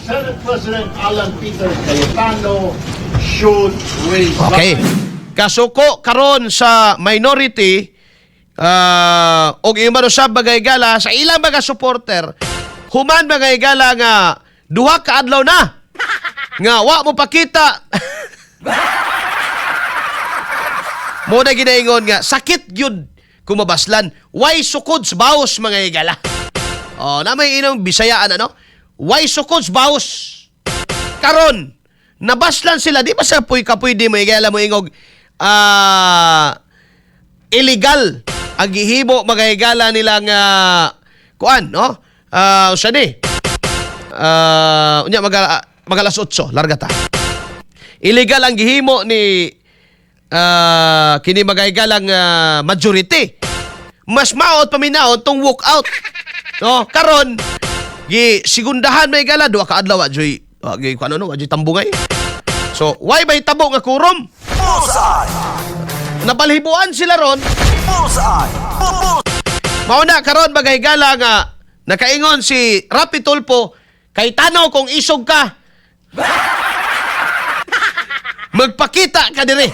Senate President Alan Peter Cayetano should resign. Okay. Kasuko karon sa minority og imano sa bagay-gala sa ilang mga supporter human bagay-gala nga duha ka adlaw na nga wa mo pakita. Mo na ginaingon nga sakit gyud kumabaslan. Why sukod sa bawas mga igala? Oh, na may inong Bisayaan ano? Why sukod sa bawas? Karon nabaslan sila di ba sa puy-kapuy di mo igala mo ingog illegal ang gihimo mga igala nilang kuan no? Usa ni unya magalas 8 larga ta. Illegal ang gihimo ni kini magaygalang majority. Mas maot paminaon tong walk out. No, karon gi sigundahan may gala duha ka adlaw joy. Gi kuno no, joy tambungay. So, why bay tabo nga kurom? Napalhibuan sila ron. Mao na karon magaygala nga nakaingon si Rapi Tulfo kay tanaw kung isog ka. Magpakita ka dire.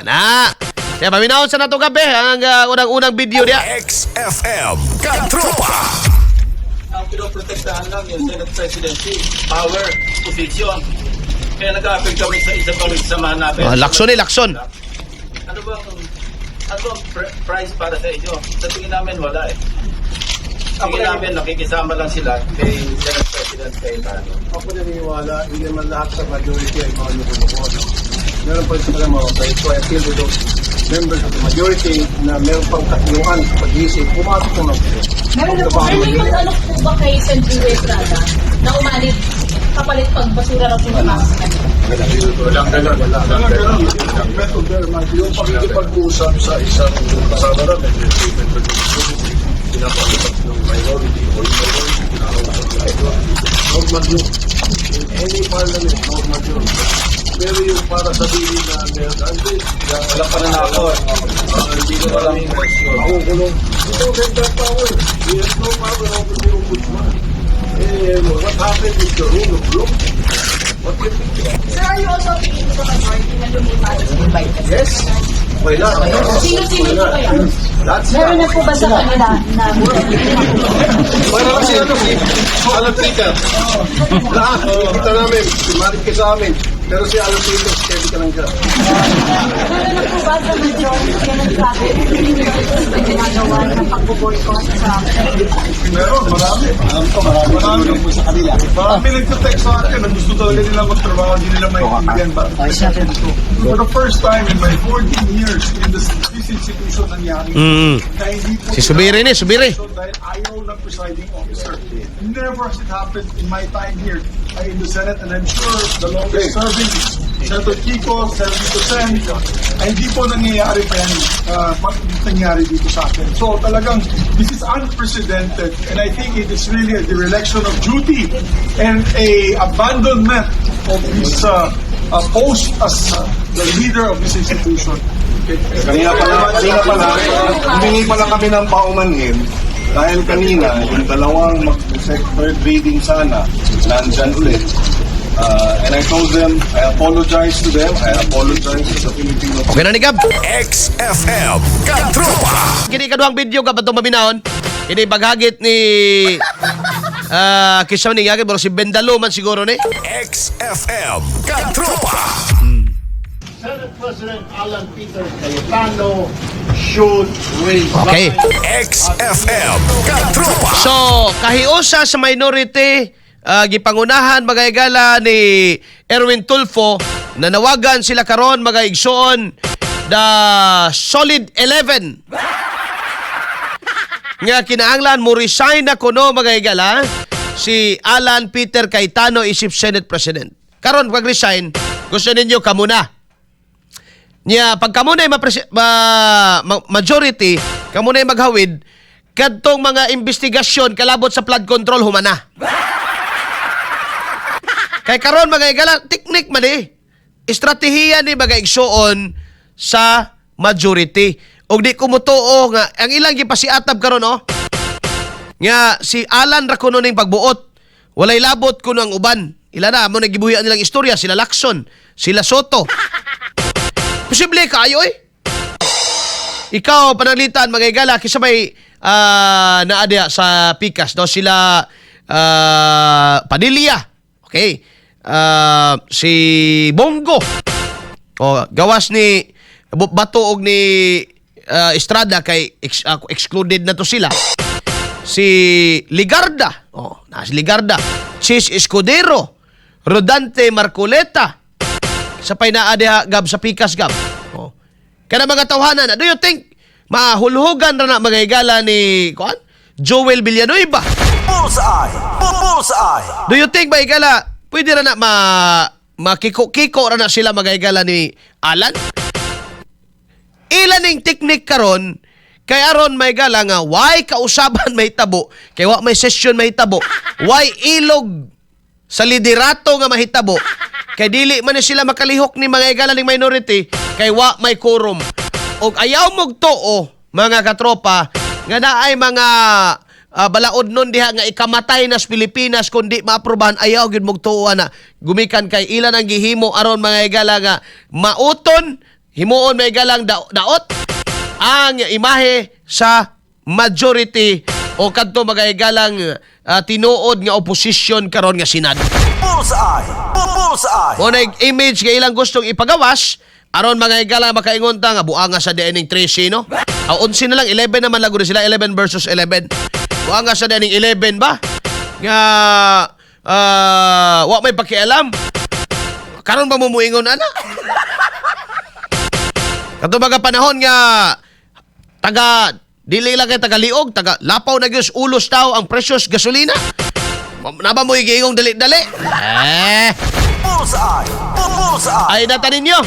Na. Kaya paminahon sa nato gabi ang unang-unang video niya. XFM Katropa. Ang pinoprotektahan lang yung Senate Presidency, power, position. Kaya nag-a-appeal kami sa isang samahan natin. Lakson. Ano bang price para sa inyo? Sa tingin namin, wala eh. Tingin namin, nakikisama lang sila kay Senate President Cayetano. Ako naniniwala, hindi naman lahat sa majority ay mga lumuko. Meron pa sila mga mabait. So I appeal to those members of the majority na meron pang katulungan sa pag-iisip, pumasok na mag-iisip. Meron na po, may mag-alok po ba kay Century Estrada na umalit kapalit pag basura raw po naman sa kanya? Walang ganun. Yung pakikipag-usap sa isang kasama na, may statement na pinapalipat ng minority o yung minority, pinakausap na ito. Normal yun. In any parliament, normal yun. Pero yung para sabihin na Wala pa na ako. Hindi ko alam yung question. ako kulong. Ito ganda power. We have no power over the ombudsman. What happened with the rule of law? What can we do? Sir, are you also thinking to the majority na lumipat sa invite? Yes. Why not? Sino-sino po kaya? That's Meron na po ba sa kanila na Wala kasi Alan Peter. Lahat. Kita namin. Sumalit ka sa amin. Pero si Alan Peter, steady ka lang siya. meron na po ba sa majority na nagsabi na ginagawa ng pagbo-boycott sa Meron, marami. Alam ko, marami lang po sa kanila. Marami nagsa-text sa akin na gusto talaga nila magtrabaho, hindi nila maintindihan ba? For the first time in my 14 years in this institution nangyari. Na hindi po Si Subiri ni, Subiri. dahil ayaw ng presiding officer. Never has it happened in my time here in the Senate, and I'm sure the longest serving Senator Kiko, Senator Sen, ay hindi po nangyayari pa yan nangyari dito sa atin. So talagang this is unprecedented, and I think it is really a dereliction of duty and a abandonment of this post as the leader of this institution. Kanina humingi pa lang kami ng paumanhin dahil kanina yung dalawang third reading sana nandyan ulit. And I told them, I apologize to them, I apologize to the Filipino. Okay na ni Gab. XFM Katropa. Kini kaduhang video ka batong maminahon. Kini paghagit ni kisaw ni Yagit pero si Bendalo man siguro ni. XFM Katropa. Senate President Alan Peter Cayetano should resign. Okay. XFM Katropa. So, kahiusa sa minority, gipangunahan magaygala ni Erwin Tulfo, nanawagan sila karon magaigsoon the Solid 11. Nga kinahanglan mo resign na kuno magaygala si Alan Peter Cayetano isip Senate President. Karon pag resign, gusto ninyo kamuna. Nya pag kamo na majority, kamo na maghawid kadtong mga investigasyon kalabot sa flood control humana. Kay karon magaygala teknik man estratehiya ni magaigsoon sa majority. Og di ko mutuo nga ang ilang gipasiatab karon nga si Alan ra kuno ning pagbuot walay labot kuno ang uban. Ila na mo nagibuhian nilang istorya, sila Lacson, sila Soto. Posible kayo Ikaw panalitan magigala kisa may naadya sa Pikas daw sila Padilla. Okay. Si Bongo. Gawas ni Bato og ni Estrada kay excluded na to sila. Si Ligarda. Si Ligarda. Sis Escudero. Rodante Marcoleta. Sa pay naa diha gab sa Pikas gab. Kana mga tawhanan, do you think mahulhugan ra na magahigala ni Joel Villanueva? Bullseye! Bullseye! Do you think mahigala pwede ra na makiko-kiko ra na sila magahigala ni Alan? Ilan ning teknik karon kay aron may gala nga why kausaban may tabo kay wa may session may tabo why ilog sa liderato nga mahitabo kay dili man ni sila makalihok ni mga igala ning minority kay wa may quorum og ayaw mog tuo mga katropa nga naay mga balaod nun diha nga ikamatay nas Pilipinas kundi maaprobahan ayaw gyud mog tuo na gumikan kay ilan ang gihimo aron mga igala nga mauton himuon may galang daot ang imahe sa majority o kadto magaygalang tinuod nga opposition karon nga Senado. Bullseye! Bullseye! Mo na image nga ilang gustong ipagawas aron magaygalang makaingon ta nga buanga sa dining 13 no. 11 na lang 11 naman lago sila 11 versus 11. Buanga sa dining 11 ba? Nga wa may pakialam. Karon ba mo muingon ana? Kato mga panahon nga taga dili lang kay taga liog, taga lapaw na gyud ulos tao ang presyos gasolina. Naba mo igingong dali-dali. Bullseye! Bullseye! Ay data ninyo.